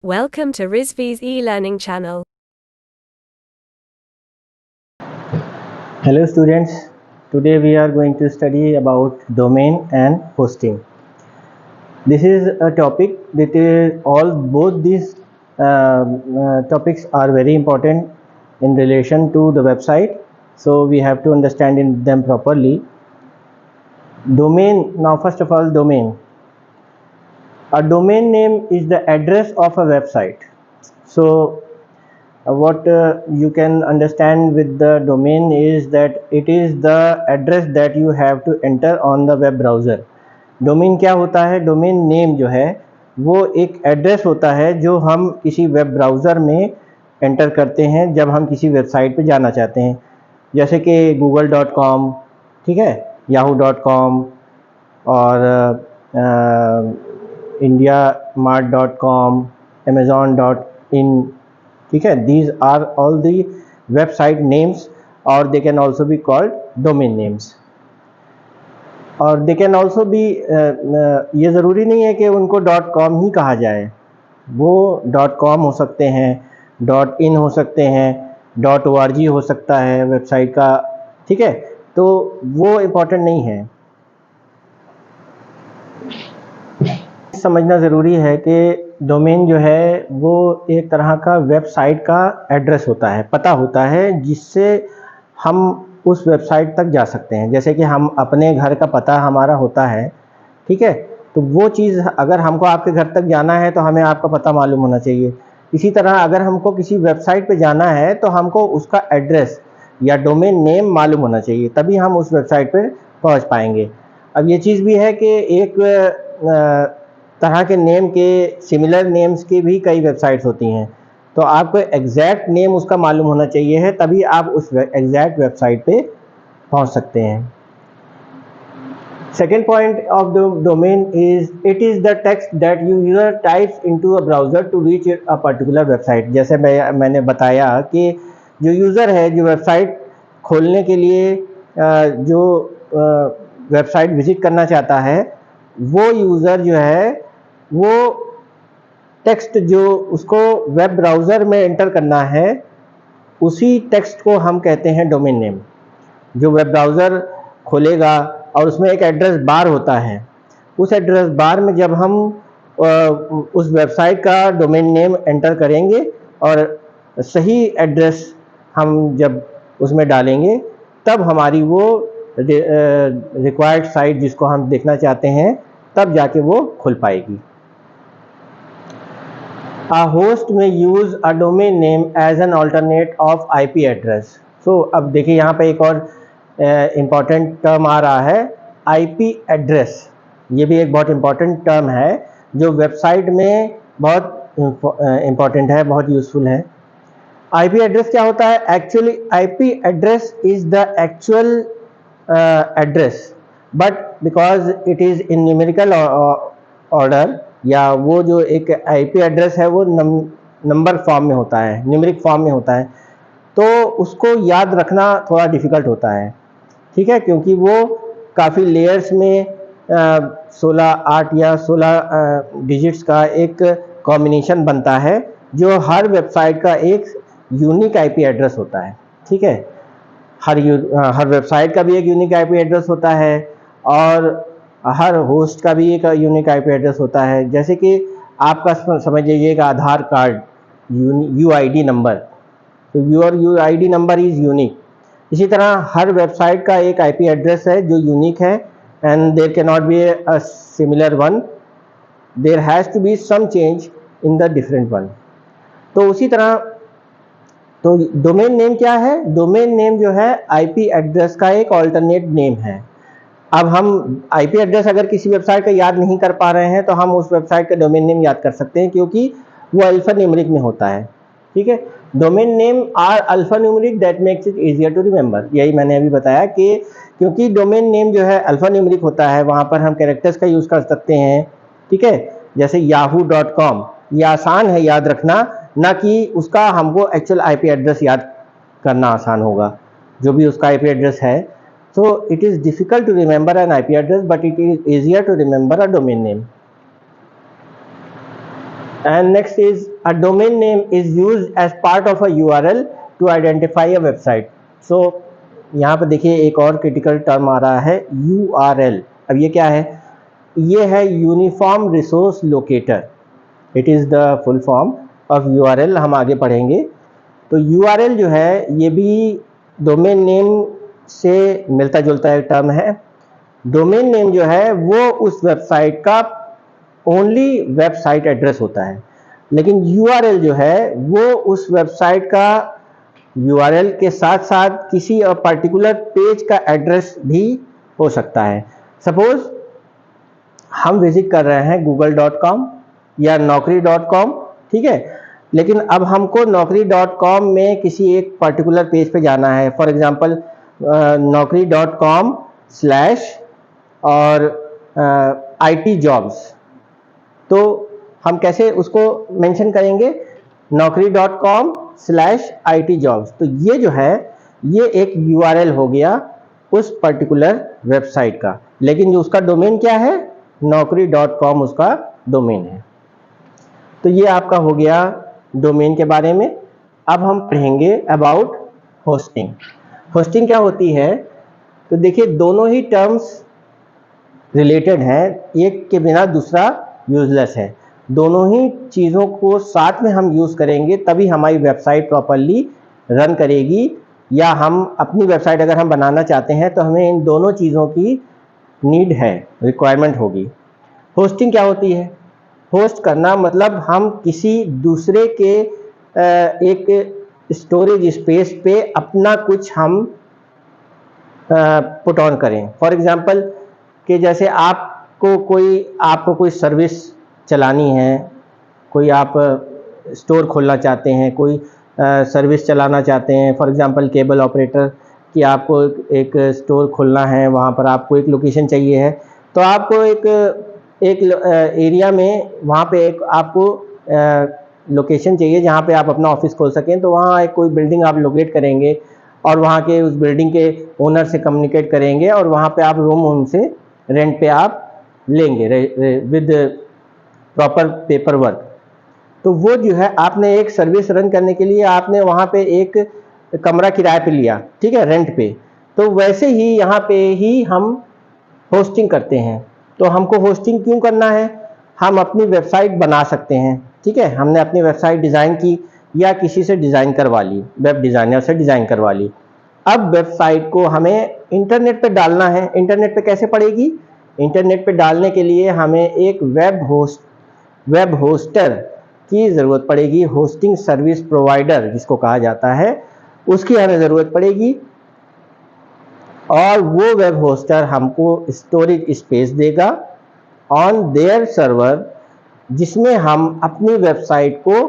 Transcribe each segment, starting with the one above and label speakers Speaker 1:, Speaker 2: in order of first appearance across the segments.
Speaker 1: Welcome to Rizvi's e-learning channel.
Speaker 2: Hello students, today we are going to study about domain and hosting. This is a topic that both these topics are very important in relation to the website, so we have to understand them properly. Domain, now first of all, domain. A domain name is the address of a website. So what you can understand with the domain is that it is the address that you have to enter on the web browser. Domain क्या होता है? Domain name जो है वो एक address होता है जो हम किसी वेब ब्राउज़र में एंटर करते हैं जब हम किसी वेबसाइट पे जाना चाहते हैं, जैसे कि google.com, ठीक है, yahoo.com और indiamart.com, amazon.in, ठीक है. These are all the website names or they can also be called domain names. और दे कैन ऑल्सो भी, ये ज़रूरी नहीं है कि उनको .com ही कहा जाए, वो .com हो सकते हैं, .in हो सकते हैं, .org हो सकता है वेबसाइट का, ठीक है, तो वो इम्पोर्टेंट नहीं है. समझना ज़रूरी है कि डोमेन जो है वो एक तरह का वेबसाइट का एड्रेस होता है, पता होता है जिससे हम उस वेबसाइट तक जा सकते हैं. जैसे कि हम अपने घर का पता हमारा होता है, ठीक है, तो वो चीज़ अगर हमको आपके घर तक जाना है तो हमें आपका पता मालूम होना चाहिए. इसी तरह अगर हमको किसी वेबसाइट पे जाना है तो हमको उसका एड्रेस या डोमेन नेम मालूम होना चाहिए, तभी हम उस वेबसाइट पे पहुंच पाएंगे. अब ये चीज़ भी है कि एक तरह के नेम के सिमिलर नेम्स की भी कई वेबसाइट्स होती हैं, तो आपको एग्जैक्ट नेम उसका मालूम होना चाहिए है, तभी आप उस एग्जैक्ट वेबसाइट पे पहुंच सकते हैं. Second point of the domain is it is the text that user types into a browser to reach a particular website. जैसे मैंने बताया कि जो यूज़र है जो वेबसाइट खोलने के लिए जो वेबसाइट विजिट करना चाहता है, वो यूज़र जो है वो टेक्स्ट जो उसको वेब ब्राउज़र में एंटर करना है, उसी टेक्स्ट को हम कहते हैं डोमेन नेम. जो वेब ब्राउज़र खोलेगा और उसमें एक एड्रेस बार होता है, उस एड्रेस बार में जब हम उस वेबसाइट का डोमेन नेम एंटर करेंगे और सही एड्रेस हम जब उसमें डालेंगे, तब हमारी वो रिक्वायर्ड साइट जिसको हम देखना चाहते हैं तब जाके वो खुल पाएगी. A host may use a domain name as an alternate of IP address. So अब देखिए यहाँ पे एक और इम्पॉर्टेंट टर्म आ रहा है, IP एड्रेस. ये भी एक बहुत इम्पॉर्टेंट टर्म है जो वेबसाइट में बहुत इम्पॉर्टेंट है, बहुत यूज़फुल है. IP एड्रेस क्या होता है? Actually IP address is the actual address, but because it is in numerical order, या वो जो एक IP एड्रेस है वो नंबर फॉर्म में होता है, न्यूमेरिक फॉर्म में होता है, तो उसको याद रखना थोड़ा डिफ़िकल्ट होता है, ठीक है, क्योंकि वो काफ़ी लेयर्स में 8 या 16 डिजिट्स का एक कॉम्बिनेशन बनता है जो हर वेबसाइट का एक यूनिक IP एड्रेस होता है, ठीक है. हर वेबसाइट का भी एक यूनिक IP एड्रेस होता है और हर होस्ट का भी एक यूनिक IP एड्रेस होता है. जैसे कि आपका समझ लीजिए कि आधार कार्ड UID नंबर, तो your UID number is unique. इसी तरह हर वेबसाइट का एक IP एड्रेस है जो यूनिक है, and there can not be a similar one, there has to be some change in the different one. तो उसी तरह तो डोमेन नेम क्या है? डोमेन नेम जो है IP एड्रेस का एक ऑल्टरनेट नेम है. अब हम IP एड्रेस अगर किसी वेबसाइट का याद नहीं कर पा रहे हैं तो हम उस वेबसाइट का डोमेन नेम याद कर सकते हैं, क्योंकि वो अल्फ़ान्यूमेरिक में होता है, ठीक है. Domain name are alphanumeric, that makes it easier to remember. यही मैंने अभी बताया कि क्योंकि डोमेन नेम जो है अल्फ़ान्यूमेरिक होता है, वहाँ पर हम कैरेक्टर्स का यूज़ कर सकते हैं, ठीक है. जैसे yahoo.com, ये आसान है याद रखना, ना कि उसका हमको एक्चुअल IP एड्रेस याद करना आसान होगा, जो भी उसका IP एड्रेस है. So it is difficult to remember an IP address, but it is easier to remember a domain name. And next is a domain name is used as part of a URL to identify a website. So यहाँ पर देखिए एक और critical term आ रहा है URL. अब ये क्या है? ये है uniform resource locator. It is the full form of URL. हम आगे पढ़ेंगे. तो URL जो है ये भी डोमेन नेम से मिलता जुलता एक टर्म है. डोमेन नेम जो है वो उस वेबसाइट का ओनली वेबसाइट एड्रेस होता है, लेकिन URL जो है वो उस वेबसाइट का URL के साथ साथ किसी पर्टिकुलर पेज का एड्रेस भी हो सकता है. सपोज हम विजिट कर रहे हैं google.com या naukri.com, ठीक है, लेकिन अब हमको naukri.com में किसी एक पर्टिकुलर पेज पे जाना है. फॉर एग्जांपल naukri.com/ और IT जॉब्स. तो हम कैसे उसको मेंशन करेंगे? naukri.com/IT jobs. तो ये जो है ये एक URL हो गया उस पर्टिकुलर वेबसाइट का, लेकिन जो उसका डोमेन क्या है? naukri.com उसका डोमेन है. तो ये आपका हो गया डोमेन के बारे में. अब हम पढ़ेंगे अबाउट होस्टिंग. होस्टिंग क्या होती है? तो देखिए दोनों ही टर्म्स रिलेटेड हैं, एक के बिना दूसरा यूजलेस है. दोनों ही चीज़ों को साथ में हम यूज़ करेंगे तभी हमारी वेबसाइट प्रॉपरली रन करेगी, या हम अपनी वेबसाइट अगर हम बनाना चाहते हैं तो हमें इन दोनों चीज़ों की नीड है, रिक्वायरमेंट होगी. होस्टिंग क्या होती है? होस्ट करना मतलब हम किसी दूसरे के एक स्टोरेज स्पेस पे अपना कुछ हम पुट ऑन करें. फॉर एग्जांपल कि जैसे आपको कोई सर्विस चलानी है, कोई आप स्टोर खोलना चाहते हैं, कोई सर्विस चलाना चाहते हैं. फॉर एग्जांपल केबल ऑपरेटर कि आपको एक स्टोर खोलना है, वहाँ पर आपको एक लोकेशन चाहिए है, तो आपको एक एरिया में वहाँ पे एक आपको लोकेशन चाहिए जहाँ पे आप अपना ऑफिस खोल सकें. तो वहाँ एक कोई बिल्डिंग आप लोकेट करेंगे और वहाँ के उस बिल्डिंग के ओनर से कम्युनिकेट करेंगे और वहाँ पे आप रूम उनसे रेंट पे आप लेंगे विद प्रॉपर पेपर वर्क. तो वो जो है आपने एक सर्विस रन करने के लिए आपने वहाँ पे एक कमरा किराए पे लिया, ठीक है, रेंट पे. तो वैसे ही यहाँ पे ही हम होस्टिंग करते हैं. तो हमको होस्टिंग क्यों करना है? हम अपनी वेबसाइट बना सकते हैं, ठीक है. हमने अपनी वेबसाइट डिज़ाइन की या किसी से डिज़ाइन करवा ली, वेब डिज़ाइनर से डिज़ाइन करवा ली. अब वेबसाइट को हमें इंटरनेट पे डालना है. इंटरनेट पे कैसे पड़ेगी? इंटरनेट पे डालने के लिए हमें एक वेब होस्टर की ज़रूरत पड़ेगी. होस्टिंग सर्विस प्रोवाइडर जिसको कहा जाता है, उसकी हमें ज़रूरत पड़ेगी. और वो वेब होस्टर हमको स्टोरेज स्पेस देगा ऑन देयर सर्वर, जिसमें हम अपनी वेबसाइट को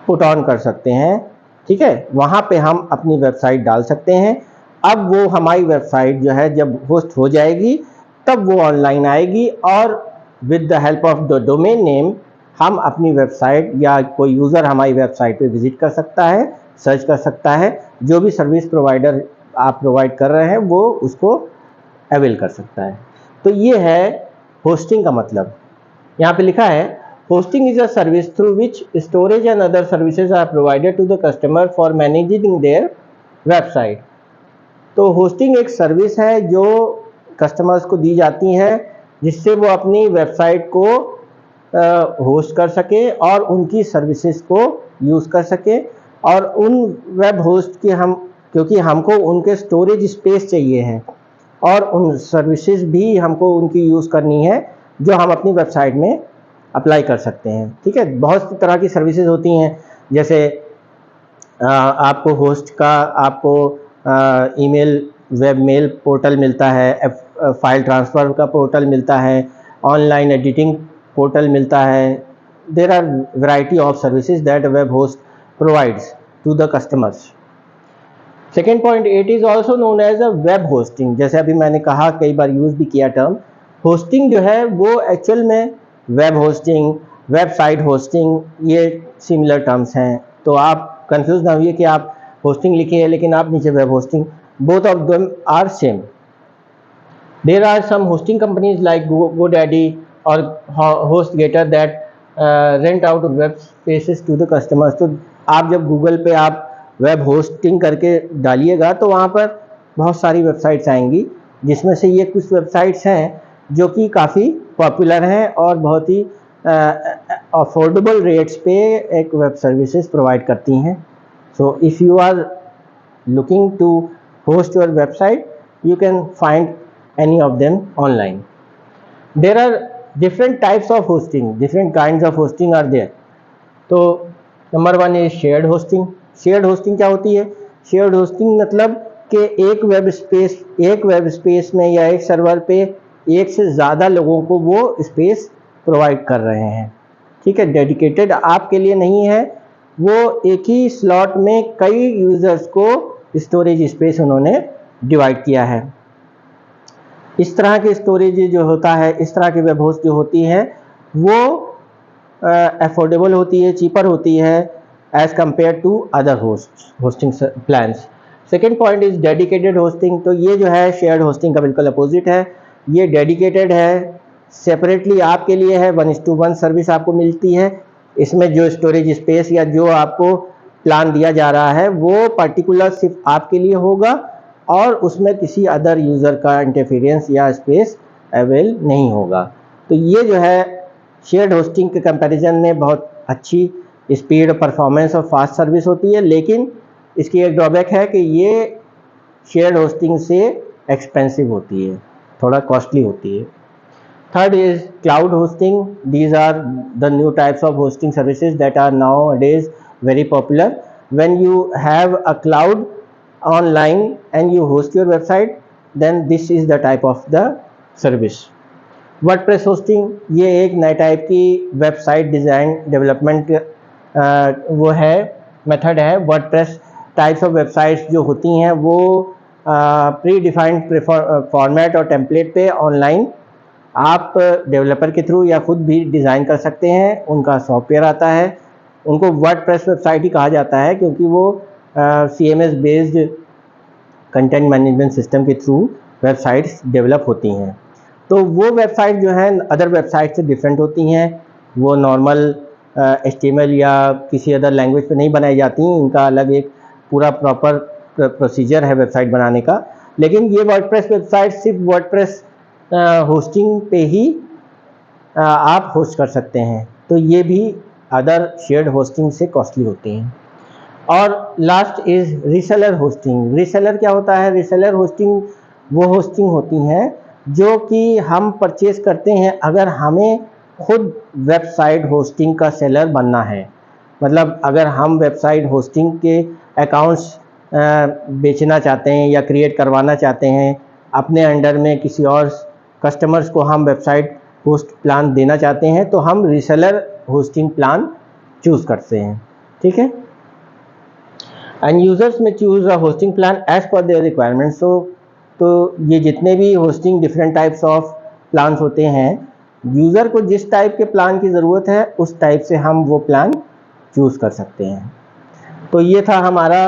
Speaker 2: पुट ऑन कर सकते हैं, ठीक है. वहाँ पे हम अपनी वेबसाइट डाल सकते हैं. अब वो हमारी वेबसाइट जो है जब होस्ट हो जाएगी तब वो ऑनलाइन आएगी और with the help of the domain name हम अपनी वेबसाइट या कोई यूज़र हमारी वेबसाइट पे विजिट कर सकता है, सर्च कर सकता है. जो भी सर्विस प्रोवाइडर आप प्रोवाइड कर रहे हैं वो उसको अवेल कर सकता है. तो ये है होस्टिंग का मतलब. यहाँ पे लिखा है hosting is a service through which storage and other services are provided to the customer for managing their website. तो होस्टिंग एक सर्विस है जो कस्टमर्स को दी जाती है जिससे वो अपनी वेबसाइट को होस्ट कर सके और उनकी सर्विसेज को यूज़ कर सके. और उन वेब होस्ट की क्योंकि हमको उनके स्टोरेज स्पेस चाहिए है और उन सर्विसेज भी हमको उनकी यूज़ करनी है जो हम अपनी वेबसाइट में अप्लाई कर सकते हैं, ठीक है. बहुत सी तरह की सर्विसेज होती हैं, जैसे आपको होस्ट का आपको ईमेल वेब मेल पोर्टल मिलता है, फाइल ट्रांसफ़र का पोर्टल मिलता है, ऑनलाइन एडिटिंग पोर्टल मिलता है. There are variety of services that web host provides to the customers. Second point, it is also known as a web hosting. जैसे अभी मैंने कहा, कई बार यूज़ भी किया टर्म. होस्टिंग जो है वो एक्चुअल में वेब होस्टिंग, वेबसाइट होस्टिंग, ये सिमिलर टर्म्स हैं. तो आप कंफ्यूज ना हुई कि आप होस्टिंग लिखे हैं लेकिन आप नीचे web hosting. Both of them are same. There are some hosting companies like GoDaddy और HostGator that rent out web spaces to the customers. तो आप जब गूगल पे आप वेब होस्टिंग करके डालिएगा तो वहाँ पर बहुत सारी वेबसाइट्स आएंगी, जिसमें से ये कुछ वेबसाइट्स हैं जो कि काफ़ी पॉपुलर हैं और बहुत ही अफोर्डेबल रेट्स पे एक वेब सर्विसेज प्रोवाइड करती हैं। So if you are looking to host your website, you can find any of them online. There are different types of hosting, different kinds of hosting are there. तो number 1 is shared hosting. shared hosting क्या होती है? shared hosting मतलब कि एक web space में या एक सर्वर पे एक से ज़्यादा लोगों को वो स्पेस प्रोवाइड कर रहे हैं, ठीक है। डेडिकेटेड आपके लिए नहीं है, वो एक ही स्लॉट में कई यूज़र्स को स्टोरेज स्पेस उन्होंने डिवाइड किया है। इस तरह की स्टोरेज जो होता है, इस तरह की वेब होस्ट जो होती है वो अफोर्डेबल होती है, चीपर होती है as compare to other hosting plans. Second point is dedicated hosting. तो ये जो है शेयर्ड होस्टिंग का बिल्कुल अपोजिट है। ये डेडिकेटेड है, सेपरेटली आपके लिए है, 1:1 सर्विस आपको मिलती है। इसमें जो स्टोरेज स्पेस या जो आपको प्लान दिया जा रहा है वो पर्टिकुलर सिर्फ आपके लिए होगा और उसमें किसी अदर यूज़र का इंटरफेरेंस या स्पेस अवेल नहीं होगा। तो ये जो है शेयर्ड होस्टिंग के कंपैरिजन में बहुत अच्छी स्पीड, परफॉर्मेंस और फास्ट सर्विस होती है, लेकिन इसकी एक ड्रॉबैक है कि ये शेयर्ड होस्टिंग से एक्सपेंसिव होती है, थोड़ा कॉस्टली होती है। Third is cloud hosting. These are the new types of hosting services that are nowadays very popular. When you have a cloud online and you host your website, then this is the type of the service. WordPress hosting ये एक नए type की website design development वो है, method है। WordPress types of websites जो होती हैं वो प्री डिफाइंड फॉर्मेट और टेम्पलेट पे ऑनलाइन आप डेवलपर के थ्रू या खुद भी डिज़ाइन कर सकते हैं। उनका सॉफ्टवेयर आता है, उनको वर्डप्रेस वेबसाइट ही कहा जाता है क्योंकि वो CMS based content management system के थ्रू वेबसाइट्स डेवलप होती हैं। तो वो वेबसाइट जो हैं अदर वेबसाइट से डिफरेंट होती हैं, वो नॉर्मल HTML या किसी अदर लैंग्वेज पे नहीं बनाई जाती हैं। इनका अलग एक पूरा प्रॉपर प्रोसीजर है वेबसाइट बनाने का। लेकिन ये वर्डप्रेस वेबसाइट सिर्फ वर्डप्रेस होस्टिंग पे ही आप होस्ट कर सकते हैं, तो ये भी अदर शेयर्ड होस्टिंग से कॉस्टली होती हैं। और last is reseller hosting. Reseller क्या होता है? रीसेलर होस्टिंग वो होस्टिंग होती हैं जो कि हम परचेज करते हैं अगर हमें खुद वेबसाइट होस्टिंग का सेलर बनना है। मतलब अगर हम वेबसाइट होस्टिंग के अकाउंट्स बेचना चाहते हैं या क्रिएट करवाना चाहते हैं, अपने अंडर में किसी और कस्टमर्स को हम वेबसाइट होस्ट प्लान देना चाहते हैं, तो हम रीसेलर होस्टिंग प्लान चूज़ करते हैं, ठीक है। एंड यूज़र्स में choose a hosting plan as पर देयर रिक्वायरमेंट्स। तो ये जितने भी hosting different types of plans होते हैं, यूज़र को जिस टाइप के प्लान की ज़रूरत है उस टाइप से हम वो प्लान चूज़ कर सकते हैं। तो ये था हमारा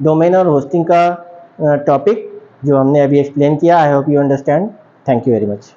Speaker 2: डोमेन और होस्टिंग का टॉपिक जो हमने अभी एक्सप्लेन किया। I hope you understand. Thank you very much.